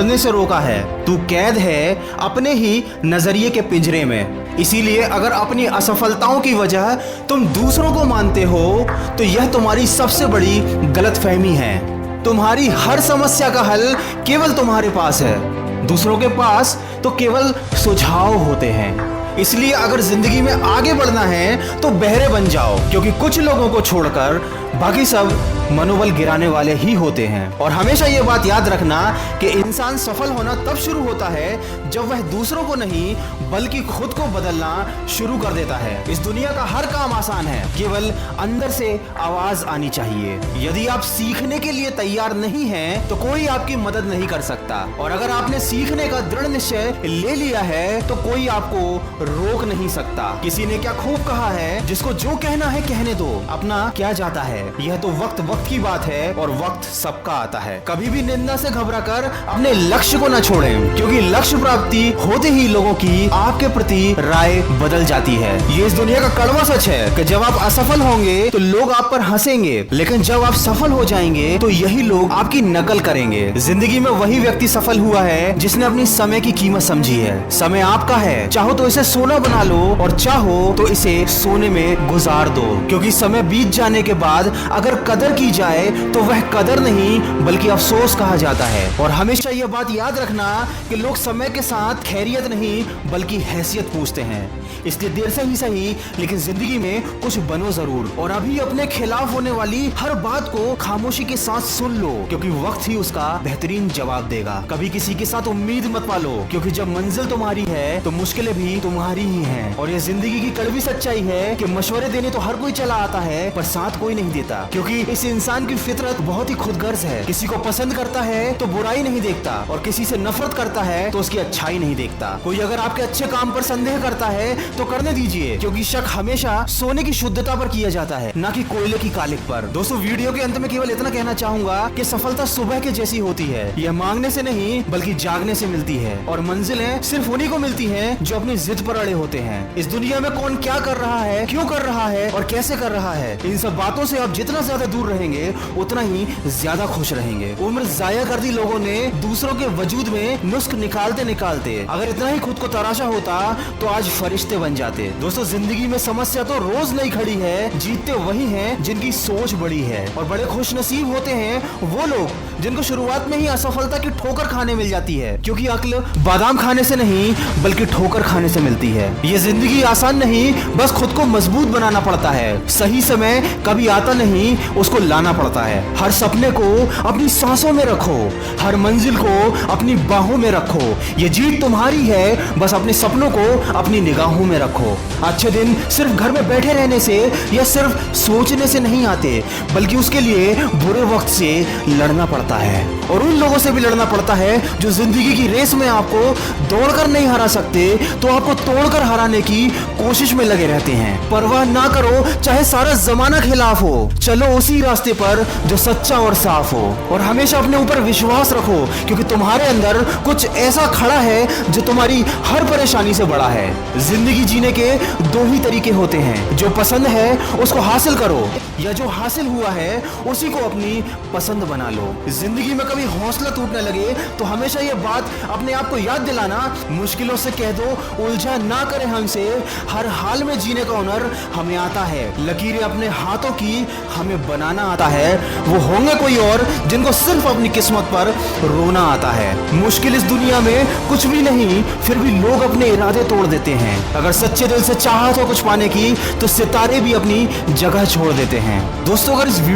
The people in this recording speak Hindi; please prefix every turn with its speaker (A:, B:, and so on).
A: बढ़ने से रोका है। तू कैद है अपने ही नजरिए के पिंजरे में। इसीलिए अगर अपनी असफलताओं की वजह तुम दूसरों को मानते हो तो यह तुम्हारी सबसे बड़ी गलतफहमी है। तुम्हारी हर समस्या का हल केवल तुम्हारे पास है, दूसरों के पास तो केवल सुझाव होते हैं। इसलिए अगर जिंदगी में आगे बढ़ना है तो बहरे बन जाओ, क्योंकि कुछ लोगों को छोड़कर बाकी सब मनोबल गिराने वाले ही होते हैं। और हमेशा ये बात याद रखना कि इंसान सफल होना तब शुरू होता है जब वह दूसरों को नहीं बल्कि खुद को बदलना शुरू कर देता है। इस दुनिया का हर काम आसान है, केवल अंदर से आवाज आनी चाहिए। यदि आप सीखने के लिए तैयार नहीं हैं तो कोई आपकी मदद नहीं कर सकता, और अगर आपने सीखने का दृढ़ निश्चय ले लिया है तो कोई आपको रोक नहीं सकता। किसी ने क्या खूब कहा है, जिसको जो कहना है कहने दो, अपना क्या जाता है। यह तो वक्त की बात है और वक्त सबका आता है। कभी भी निंदा से घबराकर अपने लक्ष्य को न छोड़ें, क्योंकि लक्ष्य प्राप्ति होते ही लोगों की आपके प्रति राय बदल जाती है। ये इस दुनिया का कड़वा सच है कि जब आप असफल होंगे तो लोग आप पर हंसेंगे, लेकिन जब आप सफल हो जाएंगे तो यही लोग आपकी नकल करेंगे। जिंदगी में वही व्यक्ति सफल हुआ है जिसने अपनी समय की कीमत समझी है। समय आपका है, चाहो तो इसे सोना बना लो और चाहो तो इसे सोने में गुजार दो, क्योंकि समय बीत जाने के बाद अगर कदर की जाए तो वह कदर नहीं बल्कि अफसोस कहा जाता है। और हमेशा यह बात याद रखना कि लोग समय के साथ खैरियत नहीं बल्कि हैसियत पूछते हैं। इसलिए देर से ही सही लेकिन जिंदगी में कुछ बनो जरूर, और अभी अपने खिलाफ होने वाली हर बात को खामोशी के साथ सुन लो, क्योंकि वक्त ही उसका बेहतरीन जवाब देगा। कभी किसी के साथ उम्मीद मत पालो, क्योंकि जब मंजिल तुम्हारी है तो मुश्किलें भी तुम्हारी ही हैं। और ये जिंदगी की कड़वी सच्चाई है कि मशवरे देने तो हर कोई चला आता है पर साथ कोई नहीं देता, क्योंकि इस इंसान की फितरत बहुत ही खुदगर्ज है। किसी को पसंद करता है तो बुराई नहीं देखता, और किसी से नफरत करता है तो उसकी अच्छाई नहीं देखता। कोई अगर आपके अच्छे काम पर संदेह करता है तो करने दीजिए, क्योंकि शक हमेशा सोने की शुद्धता पर किया जाता है, ना कि कोयले की कालिक पर। दोस्तों, वीडियो के अंत में केवल इतना कहना चाहूंगा कि सफलता सुबह के जैसी होती है। यह मांगने से नहीं बल्कि जागने से मिलती है, और मंजिलें सिर्फ उन्हीं को मिलती हैं जो अपनी जिद पर अड़े होते हैं। इस दुनिया में कौन क्या कर रहा है, क्यों कर रहा है और कैसे कर रहा है, इन सब बातों से आप जितना ज्यादा दूर रहेंगे उतना ही ज्यादा खुश रहेंगे। उम्र जाया कर दी लोगों ने दूसरों के वजूद में नुस्ख निकालते निकालते। अगर इतना ही खुद को तराशा होता तो आज फरिश्ते बन जाते। दोस्तों, जिंदगी में समस्या तो रोज नई खड़ी है, जीतते वही हैं जिनकी सोच बड़ी है। और बड़े खुश नसीब होते हैं वो लोग जिनको शुरुआत में ही असफलता की ठोकर खाने मिल जाती है, क्योंकि अक्ल बादाम खाने से नहीं बल्कि ठोकर खाने से मिलती है। ये जिंदगी आसान नहीं, बस खुद को मजबूत बनाना पड़ता है। सही समय कभी आता नहीं, उसको लाना पड़ता है। हर सपने को अपनी सांसों में रखो, हर मंजिल को अपनी बाहों में रखो। ये जीत तुम्हारी है, बस अपने सपनों को अपनी निगाहों में रखो। अच्छे दिन सिर्फ घर में बैठे रहने से या सिर्फ सोचने से नहीं आते, बल्कि उसके लिए बुरे वक्त से लड़ना पड़ता है, और उन लोगों से भी लड़ना पड़ता है जो जिंदगी की रेस में आपको दौड़कर नहीं हरा सकते तो आपको तोड़कर हराने की कोशिश में लगे रहते हैं। परवाह ना करो चाहे सारा जमाना खिलाफ हो, चलो उसी रास्ते पर जो सच्चा और साफ हो, और हमेशा अपने ऊपर विश्वास रखो, क्योंकि तुम्हारे अंदर कुछ ऐसा खड़ा है जो तुम्हारी हर परेशानी से बड़ा है। जिंदगी जीने के दो ही तरीके होते हैं, जो पसंद है उसको हासिल करो, या जो हासिल हुआ है उसी को अपनी पसंद बना लो। जिंदगी में कभी हौसला टूटने लगे तो हमेशा ये बात अपने आप को याद दिलाना, मुश्किलों से कह दो उलझा ना करे हमसे, हर हाल में जीने का हुनर हमें आता है। लकीरें अपने हाथों की हमें बनाना आता है, वो होंगे कोई और जिनको सिर्फ अपनी किस्मत पर रोना आता है। मुश्किल इस दुनिया में कुछ भी नहीं, फिर भी लोग अपने इरादे तोड़ देते हैं। अगर सच्चे दिल से चाहत हो कुछ पाने की तो सितारे भी अपनी जगह छोड़ देते हैं। दोस्तों, अगर इस